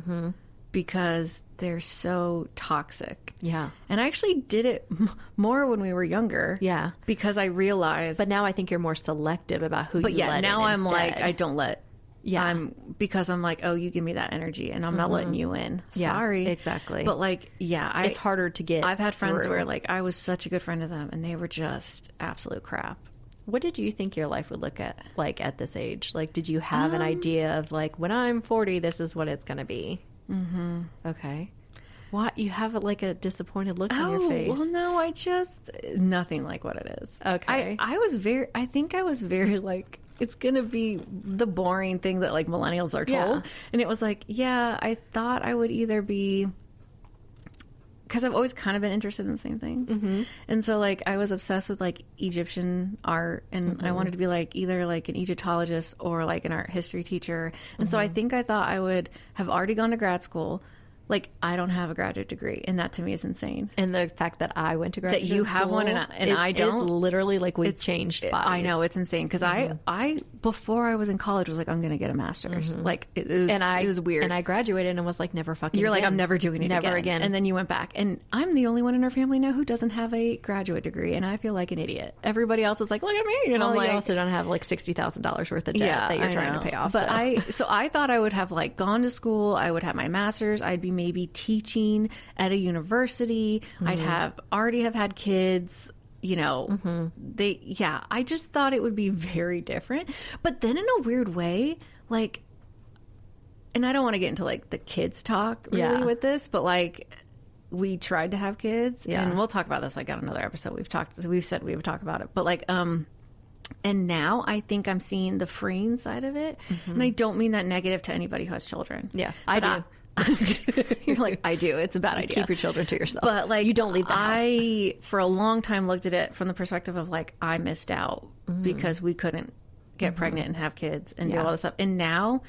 because they're so toxic. Yeah. And I actually did it more when we were younger. Yeah. Because I realized. But now I think you're more selective about who you let in. But yeah, now I'm instead. like, I don't let. Yeah. Because I'm like, oh, you give me that energy and I'm not letting you in. Sorry. Yeah, exactly. But like, it's harder to get. I've had friends where like I was such a good friend to them and they were just absolute crap. What did you think your life would look like at this age? Like, did you have an idea of like, when I'm 40, this is what it's going to be? Mm-hmm. Okay. What? You have like a disappointed look on your face. Well, no, nothing like what it is. Okay. I think I was very like, it's going to be the boring thing that like millennials are told. Yeah. And it was like, I thought I would either be, because I've always kind of been interested in the same things. Mm-hmm. And so like I was obsessed with like Egyptian art and I wanted to be like either like an Egyptologist or like an art history teacher. And so I think I thought I would have already gone to grad school. Like, I don't have a graduate degree, and that to me is insane. And the fact that I went to graduate school. That you have one and I don't. It's literally like we've changed bodies. I know, it's insane. Because I, before I was in college, was like, I'm going to get a master's. Like, it was weird. And I graduated and was like, never fucking You're again. like, I'm never doing it never again. And then you went back. And I'm the only one in our family now who doesn't have a graduate degree, and I feel like an idiot. Everybody else is like, look at me. And I'm like, you also don't have like $60,000 worth of debt that you're trying to pay off. But I thought I would have like gone to school. I would have my master's. I'd be maybe teaching at a university. I'd already have had kids, you know. I just thought it would be very different. But then in a weird way, like, and I don't want to get into like the kids talk really with this, but like we tried to have kids and we'll talk about this like on another episode. We've said we would talk about it, but like and now I think I'm seeing the freeing side of it. And I don't mean that negative to anybody who has children. Yeah, I do. You're like, I do. It's a bad idea. Keep your children to yourself. But like, you don't leave the house. I, for a long time, looked at it from the perspective of like, I missed out because we couldn't get pregnant and have kids and do all this stuff. And now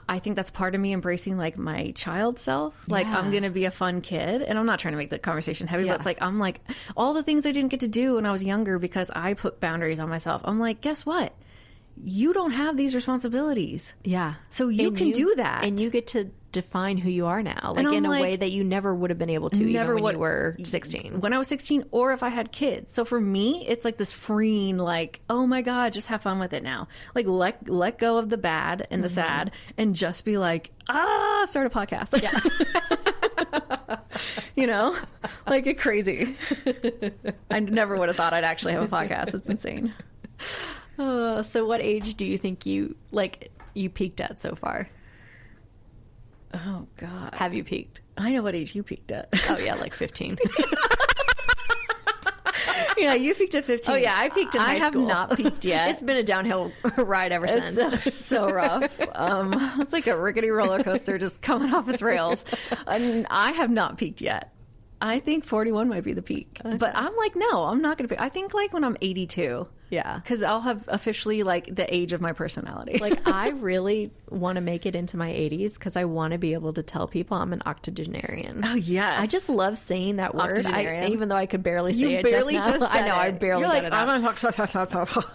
I think that's part of me embracing like my child self. Like, I'm going to be a fun kid. And I'm not trying to make the conversation heavy, but it's like, I'm like, all the things I didn't get to do when I was younger because I put boundaries on myself. I'm like, guess what? You don't have these responsibilities. Yeah. So you can do that. And you get to define who you are now, like in a way that you never would have been able to even when you were 16. When I was 16, or if I had kids. So for me, it's like this freeing, like, oh my God, just have fun with it now. Like let go of the bad and the sad and just be like, start a podcast. Yeah. You know, like get crazy. I never would have thought I'd actually have a podcast. It's insane. So what age do you think you peaked at so far? Oh, God. Have you peaked? I know what age you peaked at. Oh, yeah, like 15. Yeah, you peaked at 15. Oh, yeah, I peaked in high school. I have not peaked yet. It's been a downhill ride ever since. It's so rough. It's like a rickety roller coaster just coming off its rails. And I have not peaked yet. I think 41 might be the peak. Okay. But I'm like, no, I'm not going to peak. I think like when I'm 82. Yeah. Because I'll have officially like the age of my personality. Like, I really want to make it into my 80s because I want to be able to tell people I'm an octogenarian. Oh, yes. I just love saying that word. Even though I could barely say you it barely just now. I know, I barely You're got like, it out. I'm an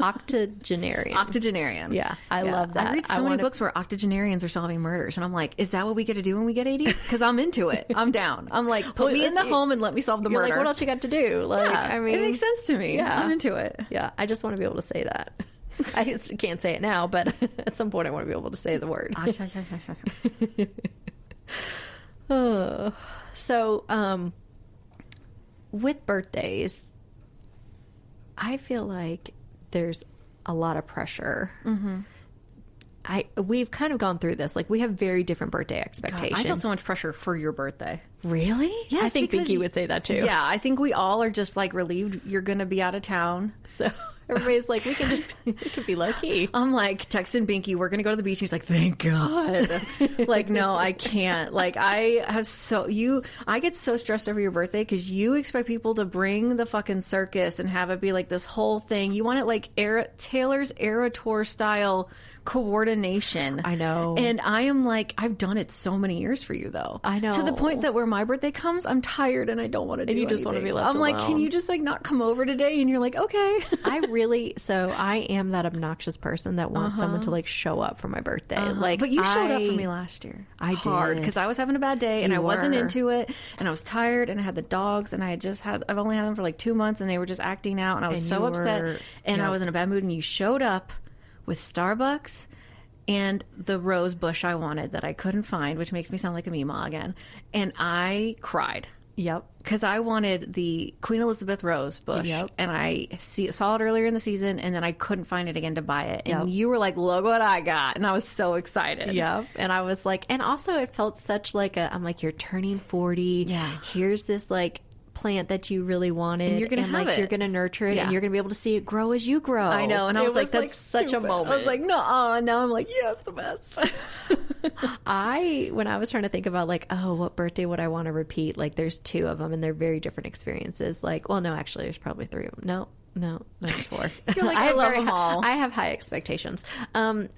octogenarian. Octogenarian. Yeah, I love that. I read so many books where octogenarians are solving murders, and I'm like, is that what we get to do when we get 80? Because I'm into it. I'm down. I'm like, put me in the home and let me solve the murder. Like, what else you got to do? Like, yeah, I mean, it makes sense to me. Yeah. I'm into it. Yeah, I just want to be able to say that. I can't say it now, but at some point I want to be able to say the word. So, with birthdays, I feel like there's a lot of pressure. Mm-hmm. We've kind of gone through this. Like, we have very different birthday expectations. God, I feel so much pressure for your birthday. Really? Yes, I think Binky would say that too. Yeah, I think we all are just like relieved you're going to be out of town. So everybody's like, we can be low key. I'm like texting Binky, we're going to go to the beach. And he's like, thank God. Like, no, I can't. Like, I get so stressed over your birthday because you expect people to bring the fucking circus and have it be like this whole thing. You want it like Taylor's Era Tour style coordination. I know. And I am like, I've done it so many years for you though. I know. To the point that where my birthday comes, I'm tired and I don't want to do anything. And you just want to be left alone. I'm like, can you just like not come over today? And you're like, okay. I am that obnoxious person that wants someone to like show up for my birthday. Like, but you showed up for me last year. I did, because I was having a bad day and I wasn't into it, and I was tired, and I had the dogs, and I've only had them for like 2 months, and they were just acting out, and I was so upset, and I was in a bad mood, and you showed up with Starbucks and the rose bush I wanted that I couldn't find, which makes me sound like a Mima again, and I cried. Yep. Because I wanted the Queen Elizabeth rose bush, and I saw it earlier in the season, and then I couldn't find it again to buy it. And you were like, look what I got. And I was so excited. Yep. And I was like, and also it felt such like I'm like, you're turning 40. Yeah. Here's this like plant that you really wanted, and you're gonna have it. You're gonna nurture it, and you're gonna be able to see it grow as you grow. I know, and I was like, that's such a moment. I was like, no, now I'm like, yeah, it's the best. When I was trying to think about like, oh, what birthday would I want to repeat? Like, there's 2 of them, and they're very different experiences. Like, well, no, actually, there's probably 3 of them. No, 4. You're like, I love them all. I have high expectations.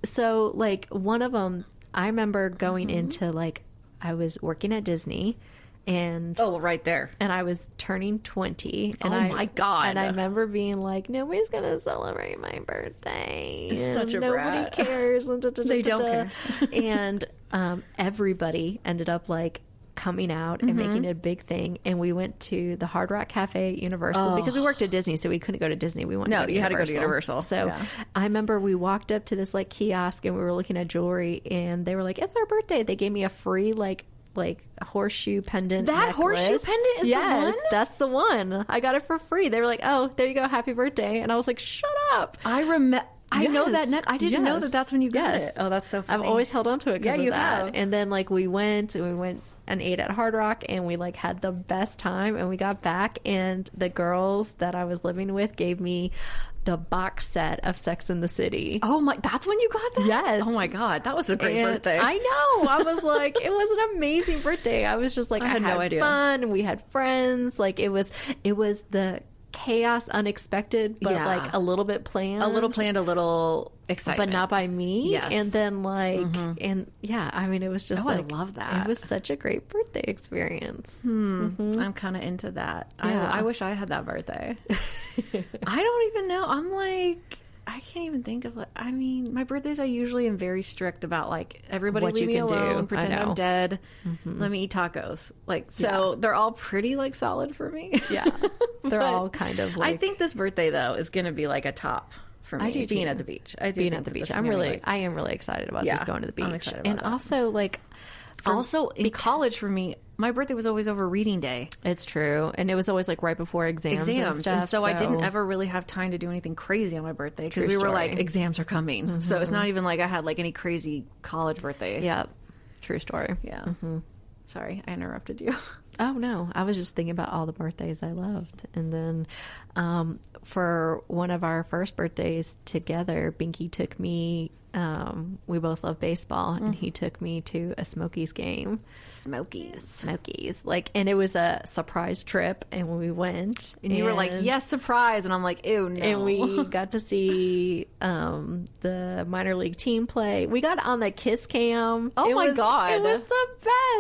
So like one of them, I remember going into like, I was working at Disney. And right there. And I was turning 20. And my God. And I remember being like, nobody's going to celebrate my birthday. Such a nobody brat. cares. They don't care. And everybody ended up like coming out and making it a big thing. And we went to the Hard Rock Cafe at Universal because we worked at Disney, so we couldn't go to Disney. We wanted to go to you Universal. had to go to Universal. So I remember we walked up to this like kiosk and we were looking at jewelry, and they were like, it's our birthday. They gave me a free like a horseshoe pendant. That necklace. horseshoe pendant is the one? That's the one. I got it for free. They were like, oh, there you go, happy birthday. And I was like, shut up. I know that neck. I didn't know that that's when you got it. Oh, that's so funny. I've always held on to it because of that. Have. And then like we went and ate at Hard Rock, and we like had the best time, and we got back, and the girls that I was living with gave me the box set of Sex and the City. Oh my, that's when you got that? Yes. Oh my God, that was a great birthday. I know. I was like, it was an amazing birthday. I was just like, I had no idea. Fun, and we had friends. Like it was the chaos, unexpected, but like a little bit planned. A little excitement. But not by me. Yes. And then like, and yeah, I mean, it was just I love that. It was such a great birthday experience. I'm kind of into that. Yeah. I wish I had that birthday. I don't even know. I'm like, I can't even think of I mean, my birthdays I usually am very strict about like everybody what leave me alone, pretend I'm dead, Mm-hmm. let me eat tacos. Like so they're all pretty like solid for me. Yeah. They're all kind of like I think this birthday though is gonna be like a top for me. I do being at the beach. Being at the beach. I am really excited about just going to the beach. I'm excited about and that. also like in college for me, my birthday was always over reading day. It's true. And it was always like right before exams and stuff. And so I didn't ever really have time to do anything crazy on my birthday because we were like, exams are coming. Mm-hmm. So it's not even like I had like any crazy college birthdays. Yeah. True story. Yeah. Mm-hmm. Sorry, I interrupted you. Oh, no. I was just thinking about all the birthdays I loved. And then for one of our first birthdays together, Binky took me, we both love baseball, and he took me to a Smokies game. Smokies. Like, and it was a surprise trip, and when we went. And you were like, yes, surprise. And I'm like, ew, no. And we got to see the minor league team play. We got on the Kiss Cam. Oh, my God. It was the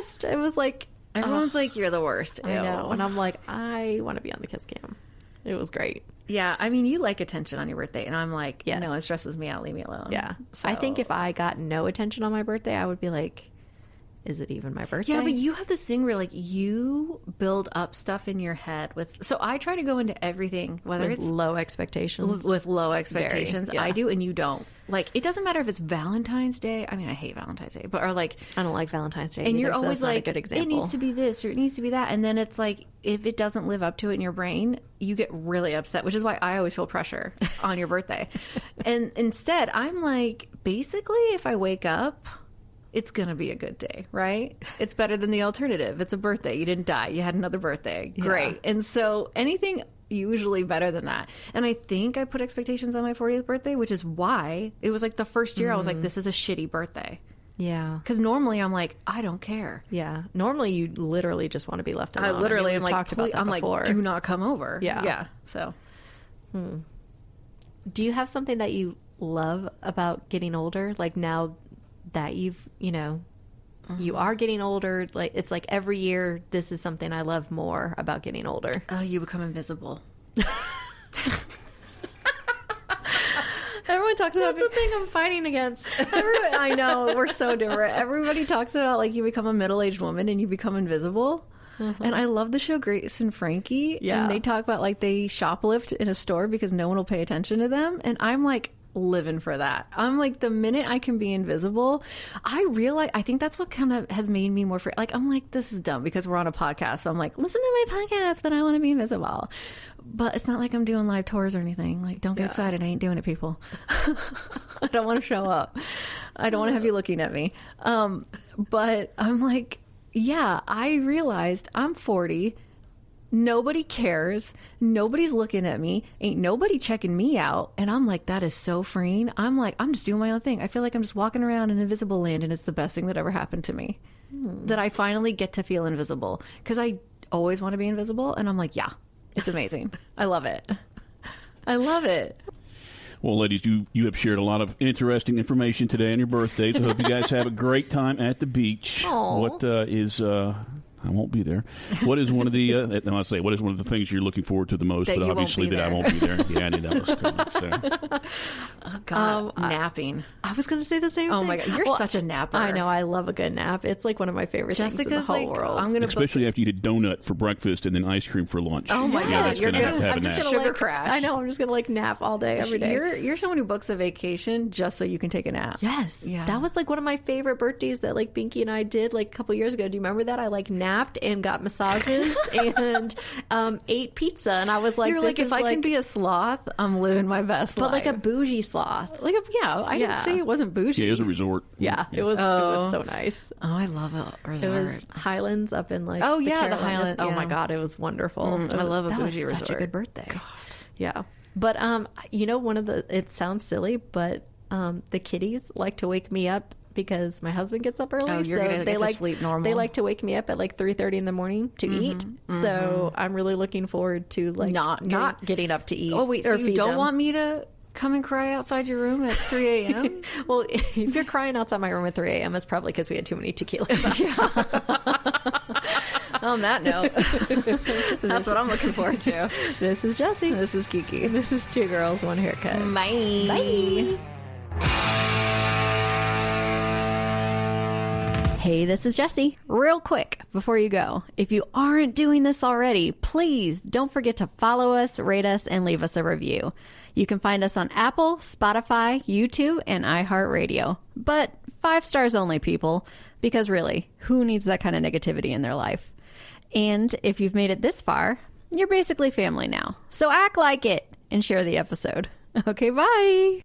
best. It was like. Everyone's like, you're the worst. Ew. I know. And I'm like, I want to be on the Kiss Cam. It was great. Yeah. I mean, you like attention on your birthday. And I'm like, yes. No, it stresses me out. Leave me alone. Yeah. So. I think if I got no attention on my birthday, I would be like, is it even my birthday? Yeah, but you have this thing where like you build up stuff in your head with. So I try to go into everything, whether with it's low expectations. With low expectations. Very, yeah. I do, and you don't. Like, it doesn't matter if it's Valentine's Day. I mean, I hate Valentine's Day, but or like I don't like Valentine's Day. And either, you're so always that's not like, a good example. it needs to be this or it needs to be that, and then it's like if it doesn't live up to it in your brain, you get really upset. Which is why I always feel pressure on your birthday. And instead, I'm like, basically, if I wake up, it's going to be a good day, right? It's better than the alternative. It's a birthday. You didn't die. You had another birthday. Great. Yeah. And so anything usually better than that. And I think I put expectations on my 40th birthday, which is why it was like the first year I was like, this is a shitty birthday. Yeah. Because normally I'm like, I don't care. Yeah. Normally you literally just want to be left alone. I literally am like, talked about that I'm before. like, do not come over. Yeah. Yeah. So. Do you have something that you love about getting older? Like now that you've, you are getting older, like it's like every year this is something I love more about getting older. Oh, you become invisible. Everyone talks about that's the thing I'm fighting against. I know, we're so different. Everybody talks about like you become a middle-aged woman and you become invisible. And I love the show Grace and Frankie. Yeah. And they talk about like they shoplift in a store because no one will pay attention to them. And I'm like living for that. I'm like, the minute I can be invisible, I realize, I think that's what kind of has made me more free. Like, I'm like, this is dumb because we're on a podcast. So I'm like, listen to my podcast, but I want to be invisible. But it's not like I'm doing live tours or anything. Like, don't get excited. I ain't doing it, people. I don't want to show up. I don't want to have you looking at me. But I'm like, yeah, I realized I'm 40. Nobody cares. Nobody's looking at me. Ain't nobody checking me out. And I'm like, that is so freeing. I'm like, I'm just doing my own thing. I feel like I'm just walking around in invisible land, and it's the best thing that ever happened to me. That I finally get to feel invisible. Because I always want to be invisible. And I'm like, yeah, it's amazing. I love it. I love it. Well, ladies, you have shared a lot of interesting information today on your birthdays. I hope you guys have a great time at the beach. Aww. What is... I won't be there. What is one of the? I'll say, what is one of the things you're looking forward to the most? That but you obviously, won't be that I won't be there. Yeah, I knew that was coming. So. Oh God, napping. I was going to say the same thing. Oh my God, you're such a napper. I know. I love a good nap. It's like one of my favorite things in the whole world. I'm gonna especially after you eat a donut for breakfast and then ice cream for lunch. Oh my God, that's you're gonna have to have I'm a just nap. gonna Sugar crash. I know. I'm just gonna like nap all day, every day. You're someone who books a vacation just so you can take a nap. Yes. Yeah. That was like one of my favorite birthdays that like Binky and I did like a couple years ago. Do you remember that? I like napped and got massages and ate pizza, and I was like, you're like, if I can be a sloth, I'm living my best life. But like a bougie sloth. Like I didn't say it wasn't bougie. Yeah, it was a resort. Yeah, it was so nice. Oh, I love a resort. It was Highlands up in like the Carolinas. Highlands. Oh my yeah. God, it was wonderful. I love a that bougie was resort. Such a good birthday. God. Yeah, but one of the, it sounds silly, but the kitties like to wake me up because my husband gets up early. Oh, you're gonna get to sleep normal. They like to wake me up at like 3:30 in the morning to eat. So I'm really looking forward to like not getting up to eat. Oh wait, so you don't them. want me to come and cry outside your room at 3 a.m.? Well, if you're crying outside my room at 3 a.m., it's probably because we had too many tequila shots. On that note, that's what I'm looking forward to. This is Jessie. This is Kiki. And this is Two Girls, One Haircut. Bye. Bye. Hey, this is Jessie. Real quick, before you go, if you aren't doing this already, please don't forget to follow us, rate us, and leave us a review. You can find us on Apple, Spotify, YouTube, and iHeartRadio. But 5 stars only, people, because really, who needs that kind of negativity in their life? And if you've made it this far, you're basically family now. So act like it and share the episode. Okay, bye.